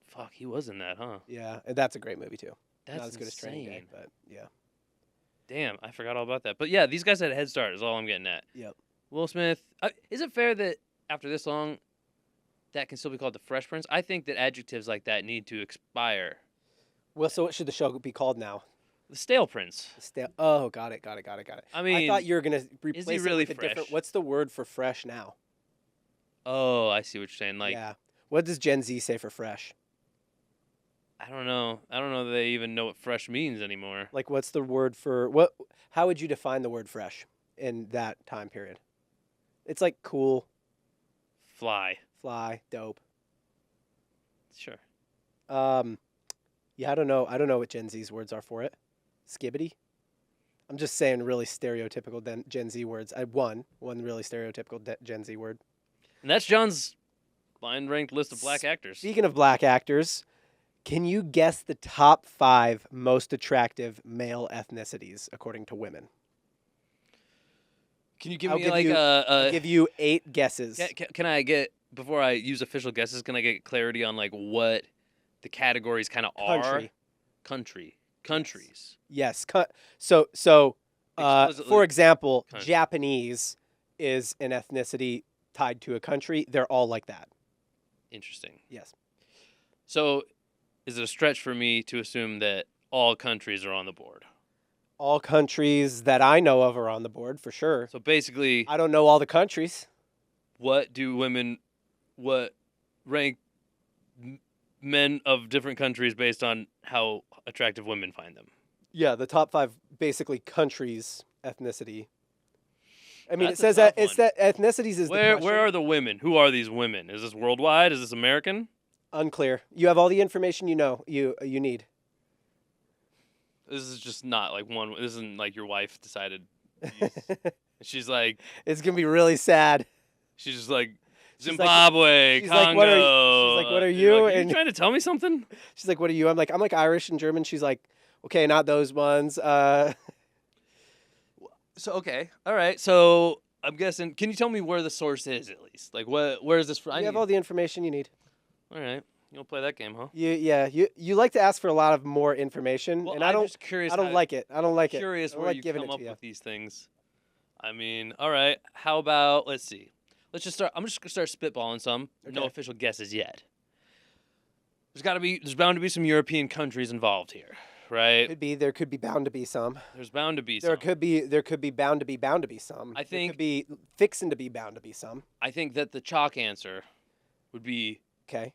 Fuck, he was in that, huh? Yeah, and that's a great movie too. That's Not as good as Training Day, insane. but yeah. Damn, I forgot all about that. But yeah, these guys had a head start. Is all I'm getting at. Yep. Will Smith. Is it fair that after this long, that can still be called the Fresh Prince? I think that adjectives like that need to expire. Well, so what should the show be called now? The Stale Prince. Oh, got it. I mean, I thought you were gonna replace it really with a different. fresh? What's the word for fresh now? oh, I see what you're saying. Like, yeah. What does Gen Z say for fresh? I don't know. I don't know that they even know what fresh means anymore. Like, what's the word for what? How would you define the word fresh in that time period? It's like cool, Fly. fly, dope. Sure. Yeah, I don't know. I don't know what Gen Z's words are for it. Skibbity. I'm just saying really stereotypical Gen Z words. I one really stereotypical Gen Z word. And that's John's blind ranked list of black actors. Speaking of black actors, can you guess the top 5 most attractive male ethnicities according to women? Can you give I'll me give like you- I'll a? give you 8 guesses. Can I get before I use official guesses? Can I get clarity on like what the categories kind of are? Countries. Yes. So Explicitly for example, country. Japanese is an ethnicity tied to a country. They're all like that. Interesting. Yes. So, is it a stretch for me to assume that all countries are on the board? All countries that I know of are on the board for sure. So basically, I don't know all the countries. what rank men of different countries based on how attractive women find them? Yeah, the top 5 basically countries ethnicity. I mean, That's it a says tough that it's one. that ethnicities is the Where question. are the women? Who are these women? Is this worldwide? Is this American? Unclear. You have all the information you need. This is just not like one. This isn't like your wife decided. She's like, It's gonna be really sad. she's just like She's like- Zimbabwe, she's Congo. like, "What are you-" she's like, "What are You're you?" like, And- you trying to tell me something? She's like, "What are you?" I'm like Irish and German. She's like, "Okay, not those ones." So okay, all right. So I'm guessing. Can you tell me where the source is at least? Like, where is this from? You have all the information you need. All right, you'll play that game, huh? You like to ask for a lot of more information, Well, and I'm just curious. I don't like it. I don't like it. Curious I don't where like you giving come it up to you. with these things. I mean, all right. How about let's see. Let's just start. I'm just gonna start spitballing some. No Okay. official guesses yet. There's bound to be some European countries involved here, right? There could be bound to be some. There's bound to be There some. could be bound to be some. I There think- could be fixing to be bound to be some. I think that the chalk answer would be Okay.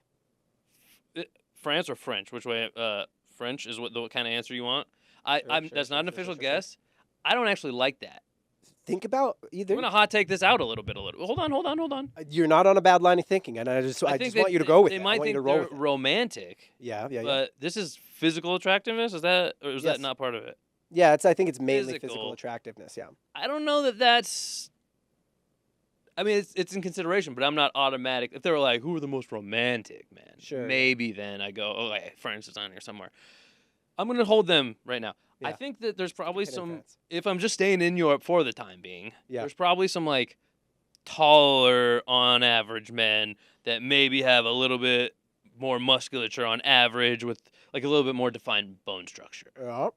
France or French. Which way? French is what the kind of answer you want. Sure, That's not an sure, official sure. guess. I don't actually like that. Think about either. I'm gonna hot take this out a little bit. Hold on. You're not on a bad line of thinking, and I just think want you to they- go with They it. I might want you think to roll they're with it. romantic, Yeah. but this is physical attractiveness. Is that or is Yes. that not part of it? Yeah, I think it's mainly physical Physical. attractiveness. Yeah. I don't know that that's. I mean, it's in consideration, but I'm not automatic. If they were like, "Who are the most romantic, man?" Sure, yeah. Maybe then I go, "Oh, okay, France is on here somewhere." I'm gonna hold them right now. I Yeah. think that there's probably Hit in some. France. If I'm just staying in Europe for the time being, Yeah. there's probably some like taller on average men that maybe have a little bit more musculature on average with like a little bit more defined bone structure. Oh.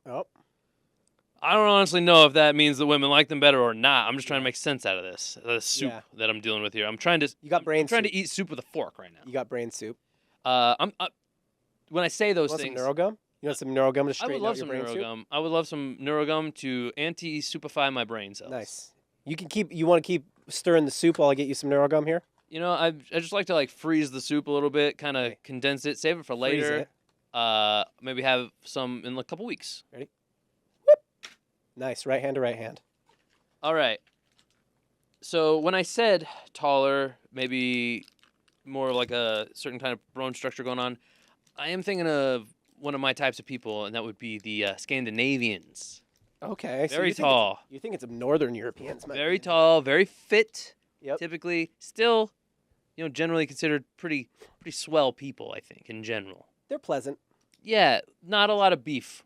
I don't honestly know if that means that women like them better or not. I'm just trying to Yeah. make sense out of this soup Yeah. that I'm dealing with here. I'm trying to. You got brain I'm trying soup. to eat soup with a fork right now. You got brain soup. When I say those You want things, some neurogum? You want some neurogum to I would straighten love out your some brain soup? neurogum. I would love some neurogum to anti-soupify my brain cells. Nice. You want to keep stirring the soup while I get you some neurogum here? You know, I just like to like freeze the soup a little bit, kind of Okay. condense it, save it for Freeze later. it. Maybe have some in a couple weeks. Nice. Right hand to right hand. All right. So when I said taller, maybe more like a certain kind of bone structure going on, I am thinking of one of my types of people, and that would be the Scandinavians. Okay. so Very you think tall. You think it's Northern Europeans? Very tall, very fit. Yep. Typically, still, generally considered pretty swell people. I think in general. They're pleasant. Yeah, not a lot of beef.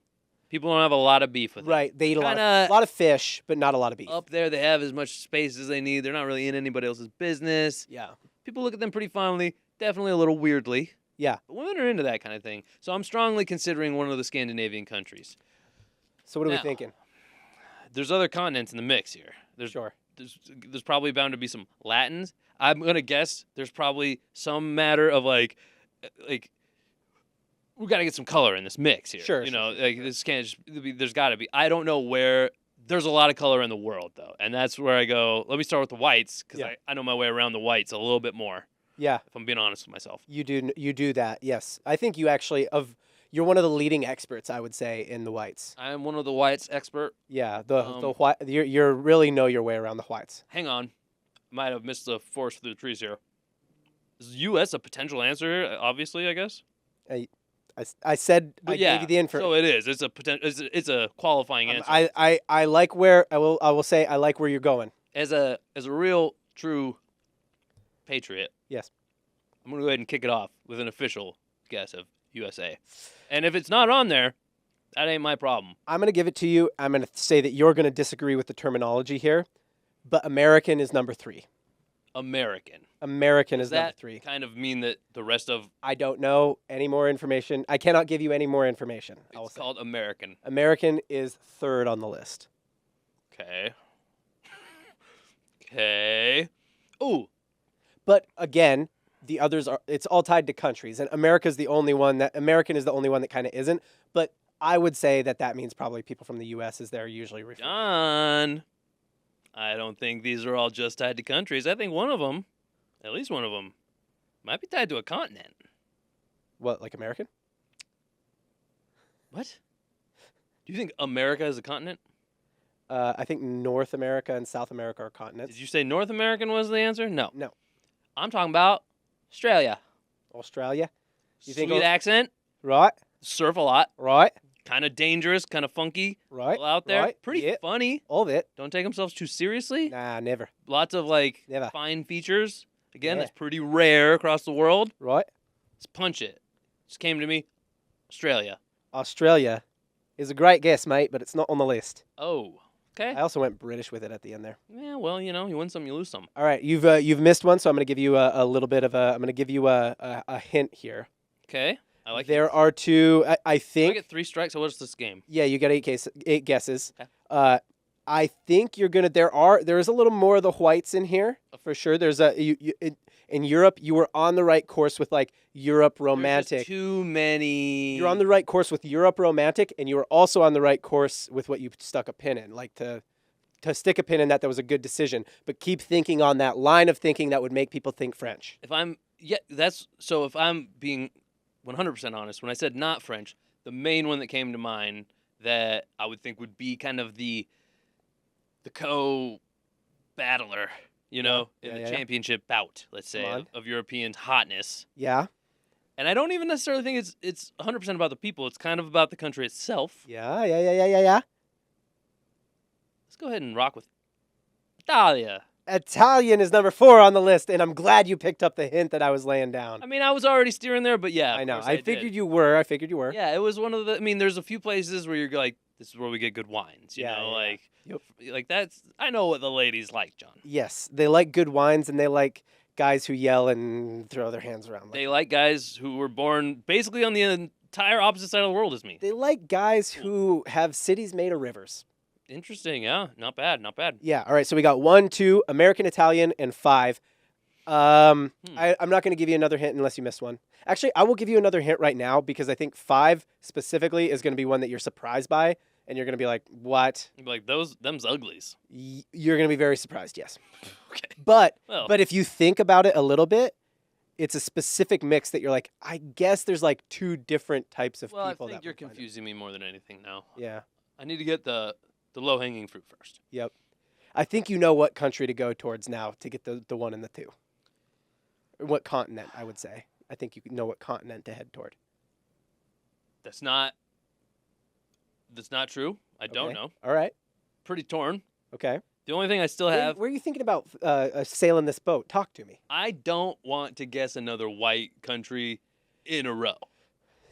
People don't have a lot of beef with them. Right. They eat a Kinda- lot of fish, but not a lot of beef. Up there, they have as much space as they need. They're not really in anybody else's business. Yeah. People look at them pretty fondly, definitely a little weirdly. Yeah. But women are into that kind of thing. So I'm strongly considering one of the Scandinavian countries. So what are we Now- thinking? There's other continents in the mix here. Sure. There's probably bound to be some Latins. I'm gonna guess there's probably some matter of like we got to get some color in this mix here. Sure, This can't just be, there's got to be. I don't know where. There's a lot of color in the world though, and that's where I go. Let me start with the whites because Yeah. I know my way around the whites a little bit more. Yeah. If I'm being honest with myself. You do that. Yes. I think you're one of the leading experts, I would say, in the whites. I am one of the whites expert. Yeah. The white. You really know your way around the whites. Hang on, might have missed the forest through the trees here. Is U.S. a potential answer? Obviously, I guess. I said But I yeah, gave you the info. so it is. It's a potential. It's a qualifying answer. I like where I will say I like where you're going. As a real true patriot. Yes. I'm gonna go ahead and kick it off with an official guess of USA, and if it's not on there, that ain't my problem. I'm going to give it to you. I'm going to say that you're going to disagree with the terminology here, but American is number 3. American. American Does is number that 3. kind of mean that the rest of I don't know any more information. I cannot give you any more information. I will it's say. called American? American is 3rd on the list. Okay. Okay. Ooh. But again, the others are. It's all tied to countries, and American is the only one that kind of isn't. But I would say that means probably people from the U.S. as they're usually referred. John, I don't think these are all just tied to countries. I think one of them, at least one of them, might be tied to a continent. What, like American? What? Do you think America is a continent? I think North America and South America are continents. Did you say North American was the answer? No. No. I'm talking about Australia. Australia? You Sweet think accent. Right. Surf a lot. Right. Kind of dangerous, kind of funky. Right. All out there. Right. Pretty Yeah. funny. All of it. Don't take themselves too seriously. Nah, never. Lots of Never. fine features. Again, Yeah. that's pretty rare across the world. Right. Let's punch it. Just came to me. Australia. Australia is a great guess, mate, but it's not on the list. Oh, okay. I also went British with it at the end there. Yeah, well, you win some, you lose some. All right, you've missed one, so I'm going to give you a little bit of a. I'm going to give you a hint here. Okay, I like. There are two. I Do I think. get 3 strikes. So what's this game? Yeah, you got 8 guesses. Okay. I think you're gonna. There is a little more of the whites in here for sure. There's in Europe. You were on the right course with like Europe There's romantic. just too many. You're on the right course with Europe romantic, and you were also on the right course with what you stuck a pin in. Like to stick a pin in that was a good decision. But keep thinking on that line of thinking that would make people think French. If I'm being 100% honest, when I said not French, the main one that came to mind that I would think would be kind of the co-battler, in the championship bout, let's say, of European hotness. Yeah. And I don't even necessarily think it's 100% about the people. It's kind of about the country itself. Yeah. Let's go ahead and rock with Italia. Italian is number 4 on the list, and I'm glad you picked up the hint that I was laying down. I mean, I was already steering there, but yeah. I know. I figured you were. Yeah, it was one of the. I mean, there's a few places where you're like, this is where we get good wines. Like that's. I know what the ladies like, John. Yes, they like good wines, and they like guys who yell and throw their hands around. They like guys who were born basically on the entire opposite side of the world as me. They like guys who have cities made of rivers. Interesting, yeah. Not bad. Yeah. All right. So we got 1, 2, American, Italian, and 5. I'm not going to give you another hint unless you missed one. Actually, I will give you another hint right now because I think 5 specifically is going to be one that you're surprised by, and you're going to be like, "What?" You'd be like them's uglies. You're going to be very surprised. Yes. Okay. But if you think about it a little bit, it's a specific mix that you're like, I guess there's like 2 different types of people. I think you're confusing me more than anything now. Yeah. I need to get the low-hanging fruit first. Yep. I think you know what country to go towards now to get the 1 and the 2. Or what continent, I would say. I think you know what continent to head toward. That's not true. I don't know. All right. Pretty torn. Okay. The only thing I still have... Where are you thinking about sailing this boat? Talk to me. I don't want to guess another white country in a row.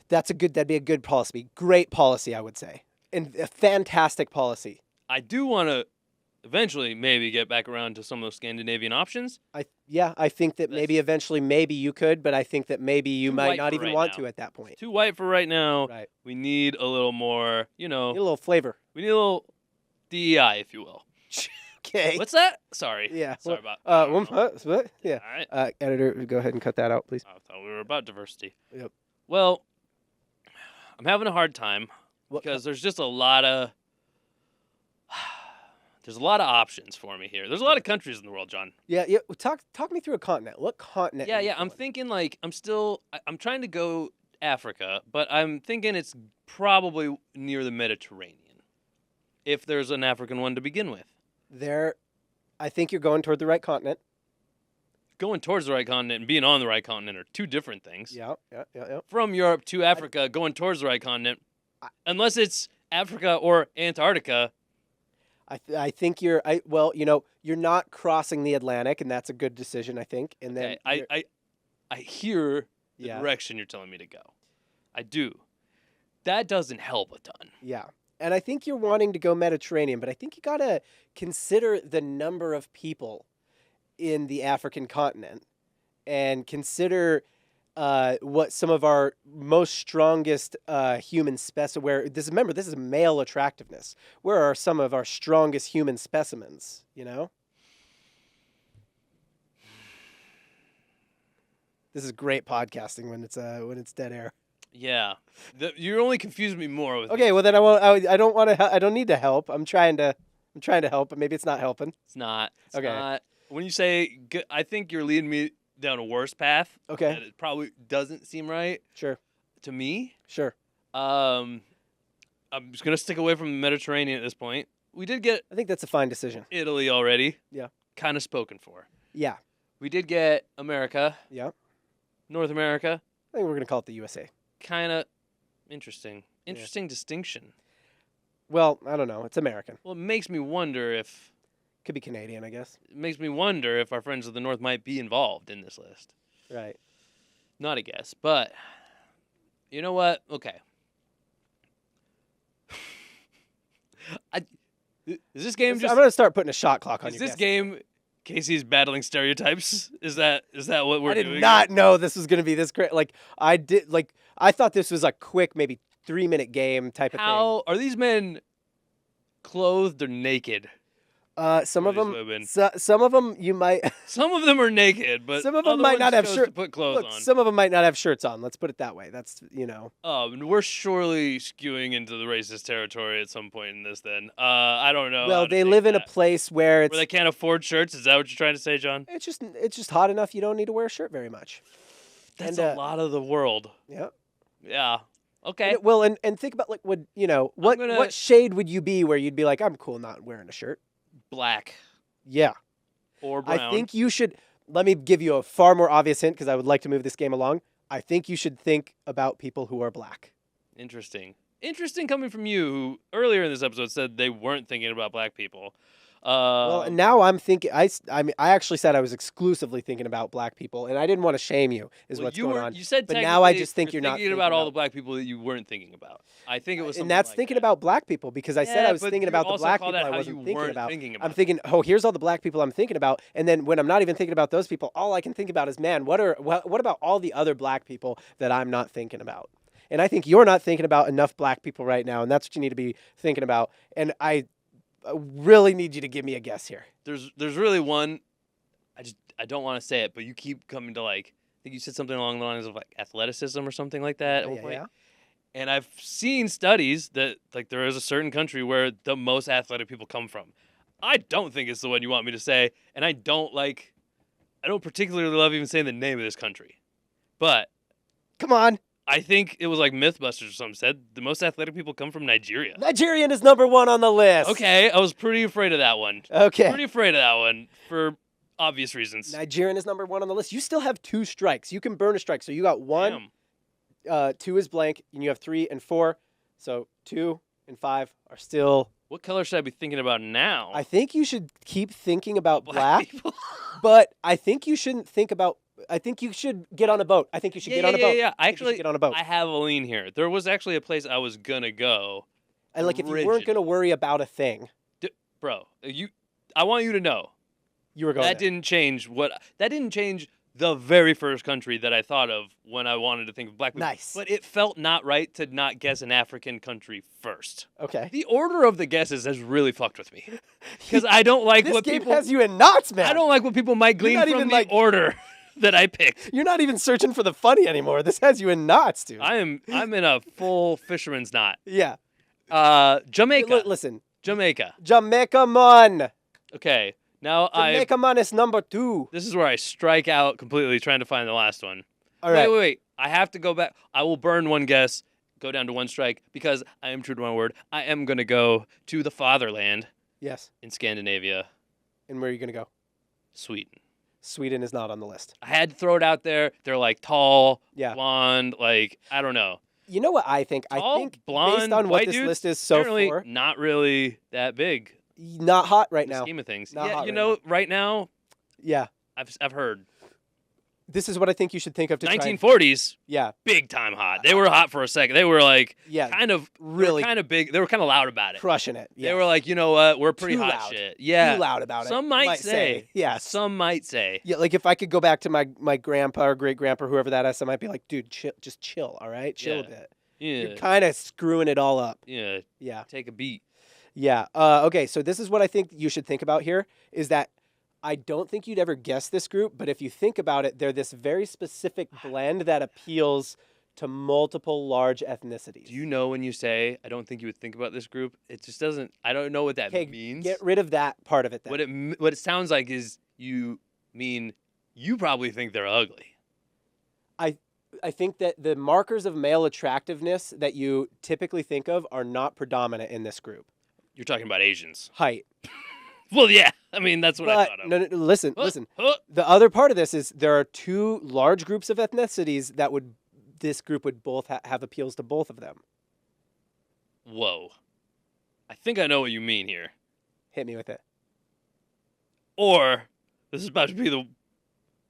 That'd be a good policy. Great policy, I would say. And a fantastic policy. I do want to eventually maybe get back around to some of those Scandinavian options. I think that maybe eventually you could, but I think that maybe you might not even want to at that point. Too white for right now. Right. We need a little more, Need a little flavor. We need a little DEI, if you will. Okay. What's that? Sorry. Yeah. Sorry about what? Yeah. All right. Editor, go ahead and cut that out, please. I thought we were about diversity. Yep. Well, I'm having a hard time because there's just a lot of options for me here. There's a lot of countries in the world, John. Yeah. Talk me through a continent. What continent? Yeah. I'm thinking I'm trying to go Africa, but I'm thinking it's probably near the Mediterranean. If there's an African one to begin with. I think you're going toward the right continent. Going towards the right continent and being on the right continent are 2 different things. Yeah. From Europe to Africa, going towards the right continent, unless it's Africa or Antarctica. I think you're not crossing the Atlantic, and that's a good decision, I think. And then I hear the direction you're telling me to go. I do. That doesn't help a ton. Yeah. And I think you're wanting to go Mediterranean, but I think you got to consider the number of people in the African continent and consider what some of our most strongest human specimens. Remember, this is male attractiveness. Where are some of our strongest human specimens? This is great podcasting when it's dead air. Yeah. You're only confusing me more with Okay, these. well then I won't. I don't want to. I don't need to help. I'm trying to help, but maybe it's not helping. It's not. It's Okay. not. When you say, I think you're leading me down a worse path. Okay. That it probably doesn't seem right Sure. to me. Sure. I'm just gonna stick away from the Mediterranean at this point. We did get I think that's a fine decision. Italy already. Yeah. Kind of spoken for. Yeah. We did get America, Yeah. North America. I think we're gonna call it the USA. Kind of interesting. Interesting distinction. Well, I don't know. It's American. Well, it makes me wonder if Could be Canadian, I guess. our friends of the North might be involved in this list. Right. Not a guess, but you know what? Okay. Is this game I'm gonna start putting a shot clock on Is you. this game Casey's battling stereotypes? Is that what we're I doing? did not know this was gonna be this great. I thought this was a quick, maybe 3-minute game type of thing. How are these men clothed or naked? Some Or of these them, women? some of them you might. Some of them are naked, but Some of them other might not ones have chose shirt- to put clothes Look, on. some of them might not have shirts on. Let's put it that way. That's We're surely skewing into the racist territory at some point in this. Then I don't know. how Well, to they take live in a that. place where where they can't afford shirts. Is that what you're trying to say, John? it's just hot enough. You don't need to wear a shirt very much. That's And, a lot of the world. Yeah. Yeah. Okay. Well, and think about what what shade would you be where you'd be like, I'm cool not wearing a shirt. Black Yeah. or brown. I think you should. Let me give you a far more obvious hint because I would like to move this game along. I think you should think about people who are black. Interesting. Interesting coming from you, who earlier in this episode said they weren't thinking about black people. Well, and now I'm thinking. I actually said I was exclusively thinking about black people, and I didn't want to shame you. What's going on? You said, but now I technically just think you're not thinking about all the black people that you weren't thinking about. I think it was, and that's like thinking that. about black people because I said I was but thinking you about the also black called people out I how wasn't you thinking weren't about. thinking I'm about. thinking, oh, here's all the black people I'm thinking about, and then when I'm not even thinking about those people, all I can think about is, man, what about all the other black people that I'm not thinking about? And I think you're not thinking about enough black people right now, and that's what you need to be thinking about. And I really need you to give me a guess here. There's really one. I don't want to say it, but you keep coming to like. I think you said something along the lines of like athleticism or something like that at one point. Yeah. And I've seen studies that like there is a certain country where the most athletic people come from. I don't think it's the one you want me to say, and I don't particularly love even saying the name of this country. But Come on. I think it was like Mythbusters or something said the most athletic people come from Nigeria. Nigerian is number 1 on the list. Okay, I was pretty afraid of that one. Okay. Pretty afraid of that one for obvious reasons. Nigerian is number 1 on the list. You still have 2 strikes. You can burn a strike. So you got 1, Damn. 2 is blank, and you have 3 and 4. So 2 and 5 are still. What color should I be thinking about now? I think you should keep thinking about black, people. but I think you shouldn't think about. I think you should get on a boat. I think you should get on a boat. Yeah. I think you should get on a boat. I have a lean here. There was actually a place I was gonna go. And like if you weren't going to worry about a thing, Bro, I want you to know you were going. that didn't change the very first country that I thought of when I wanted to think of black people. Nice. But it felt not right to not guess an African country first. Okay. The order of the guesses has really fucked with me. Because I don't like This what game people has you in knots, man. I don't like what people might glean not from even, the like- order that I picked. You're not even searching for the funny anymore. This has you in knots, dude. I'm in a full fisherman's knot. Yeah. Jamaica. Listen. Jamaica. Jamaica man. Okay. Now Jamaica man is number 2. this is where I strike out completely trying to find the last one. All right. Wait. I have to go back. I will burn one guess, go down to 1 strike because I am true to my word. I am going to go to the fatherland Yes. in Scandinavia, And where are you going to go? Sweden. Sweden is not on the list. I had to throw it out there. They're like tall, Yeah. blonde, like I don't know. You know what I think? Tall, I think blonde, based on what white this dudes, list is so apparently far, not really that big not hot right in the now. scheme of things. Not Yeah, hot you right know, right now Yeah. I've heard This is what I think you should think of to try. 1940s, Yeah. big time hot. They were hot for a second. They were like Yeah. kind of Really kind of big. They were kind of loud about it. crushing it. They Yeah. were like, you know what? We're pretty Too hot loud. shit. Yeah. Too loud about it. Some might say. Yeah. Some might say. Yeah, like if I could go back to my grandpa or great grandpa, whoever that is, I might be like, dude, chill, just chill, all right? Chill a Yeah. bit. Yeah. You're kind of screwing it all up. Yeah. Yeah. Take a beat. Yeah. Okay, so this is what I think you should think about here is that I don't think you'd ever guess this group, but if you think about it, they're this very specific blend that appeals to multiple large ethnicities. Do you know when you say, I don't think you would think about this group? It just doesn't, I don't know what that means. Get rid of that part of it then. What it sounds like is you mean you probably think they're ugly. I think that the markers of male attractiveness that you typically think of are not predominant in this group. You're talking about Asians. Height. Well, yeah. I mean, that's what I thought of. No, listen. The other part of this is there are two large groups of ethnicities that this group would both have appeals to both of them. Whoa. I think I know what you mean here. Hit me with it. Or this is about to be the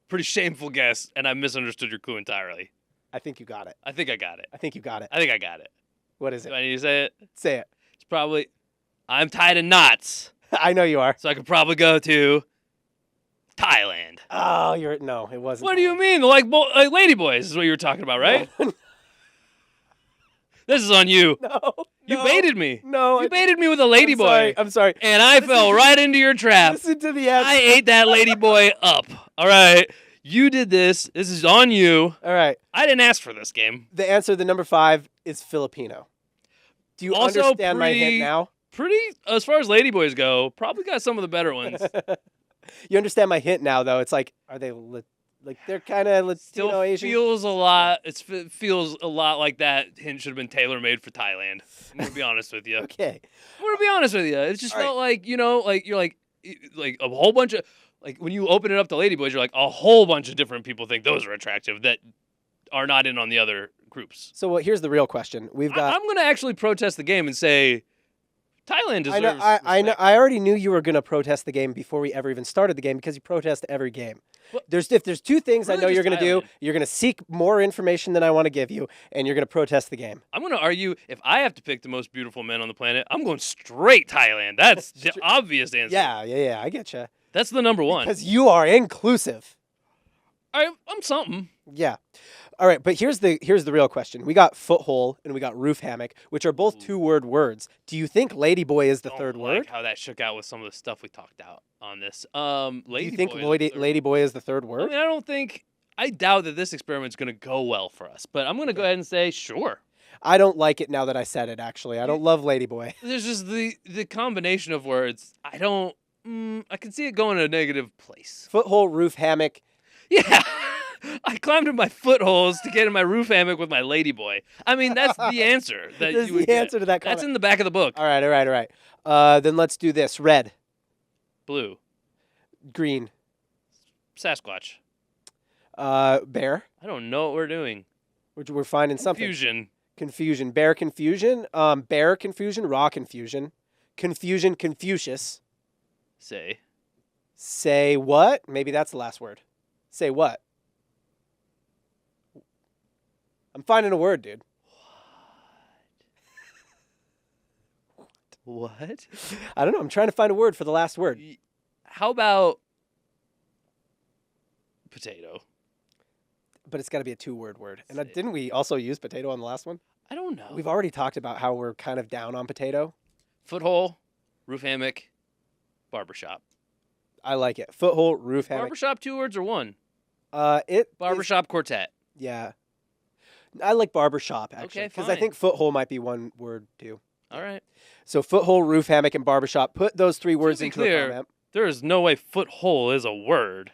pretty shameful guess, and I misunderstood your clue entirely. I think you got it. I think I got it. I think you got it. I think I got it. What is it? Do I need to say it? Say it. It's probably, I'm tied in knots, I know you are. so I could probably go to Thailand. Oh, no, it wasn't. What do you mean? Like ladyboys is what you were talking about, right? This is on you. No. You baited me. No. You baited me with a ladyboy. I'm sorry. And I fell right into your trap. Listen to the answer. I ate that ladyboy up. All right. You did this. This is on you. All right. I didn't ask for this game. The answer, the number 5, is Filipino. Do you Also understand my hint now? Pretty, as far as ladyboys go, probably got some of the better ones. You understand my hint now, though. It's like, are they they're kind of Latino Still Asian? feels a lot. It feels a lot like that hint should have been tailor made for Thailand. I'm gonna be honest with you. Okay. I'm gonna be honest with you. It just All felt like you're like a whole bunch of when you open it up to ladyboys, you're like a whole bunch of different people think those are attractive that are not in on the other groups. So here's the real question. We've got. I'm gonna actually protest the game and say Thailand deserves. I know. I already knew you were going to protest the game before we ever even started the game because you protest every game. Well, If there's two things I really know you're just going to do, Thailand. you're going to seek more information than I want to give you, and you're going to protest the game. I'm gonna argue if I have to pick the most beautiful men on the planet, I'm going straight Thailand. That's the obvious answer. Yeah. I get you. That's the number one. Because you are inclusive. I'm something. Yeah. All right, but here's the real question. We got foothole and we got roof hammock, which are both 2-word words. Do you think ladyboy is the third Like word? how that shook out with some of the stuff we talked out on this. Do you think Ladyboy. ladyboy is the third I word? mean, I doubt that this experiment's gonna go well for us, but I'm gonna go ahead and say sure. I don't like it now that I said it, actually. I don't love ladyboy. There's just the combination of words. I can see it going in a negative place. Foothole, roof hammock. Yeah. I climbed in my footholes to get in my roof hammock with my ladyboy. I mean, that's the answer. That's you would the get. answer to that comment. That's in the back of the book. All right. Then let's do this. Red, Blue. green, Sasquatch. bear. I don't know what we're doing. We're finding something. Confusion. Bear confusion. Bear confusion. Raw confusion. Confusion. Confucius. Say what? Maybe that's the last word. Say what? I'm finding a word, dude. What? I don't know. I'm trying to find a word for the last word. How about potato? But it's got to be a 2-word word. And didn't we also use potato on the last one? I don't know. We've already talked about how we're kind of down on potato. Foothold, roof hammock, barbershop. I like it. Foothold, roof hammock. Barbershop 2 words or 1? Barbershop. Quartet. Yeah. I like barbershop, actually. Okay, Because I think foothold might be 1 word, too. All right. So foothold, roof hammock, and barbershop. Put those 3 words be into clear, a comment. There is no way foothole is a word.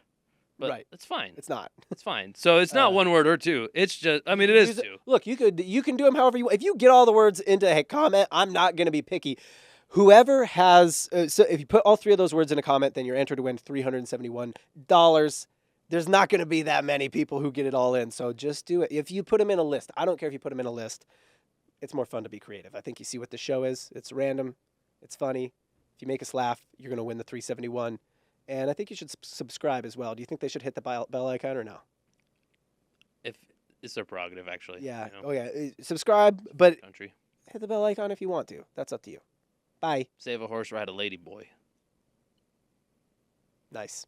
But Right. It's fine. It's not. It's fine. So it's not 1 word or 2. It's just, I mean, it is 2. Look, you can do them however you want. If you get all the words into a comment, I'm not going to be picky. Whoever has, so if you put all 3 of those words in a comment, then you're entered to win $371. There's not going to be that many people who get it all in. So just do it. If you put them in a list, I don't care if you put them in a list. It's more fun to be creative. I think you see what the show is. It's random. It's funny. If you make us laugh, you're going to win the 371. And I think you should subscribe as well. Do you think they should hit the bell icon or no? If it's their prerogative, actually. Yeah. You know, Oh, yeah. Subscribe, but country. hit the bell icon if you want to. That's up to you. Bye. Save a horse, ride a lady boy. Nice.